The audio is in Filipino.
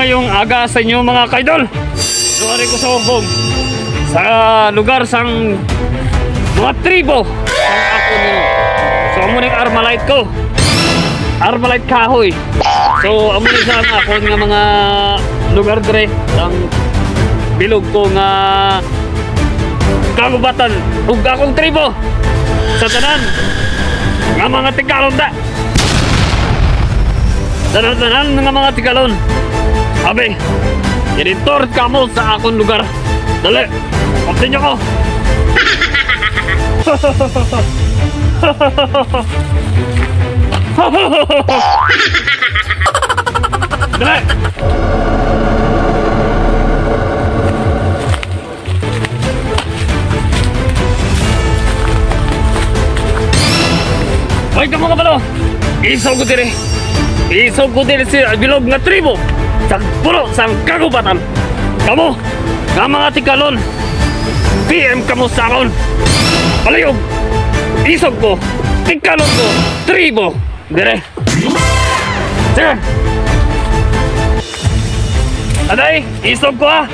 ngayong aga sa inyo mga kaidol. Suwari ko sa umbong sa lugar sang mga tribo ang ako nyo. So amo ning Armalite ko, Armalite kahoy. So amo ni sa ako nga mga lugar dire ang bilog ko nga kagubatan ug akong tribo sa tanan nga mga tigalon da. Tanan nga mga tigalon. Abe, editor ka mo sa akong lugar. Dali, kapten niyo ko. Dali. Hoy, kamu ka pala. Isaw ko dire. Isaw ko dire si bilog nga tribo. Sa pulo sang kagubatan. Kamu, nga mga tigalon. PM kamu sa akon. Palayog. Isog ko. Tigalon ko. Tribo. Dire. Sige. Aday, isog ko ah.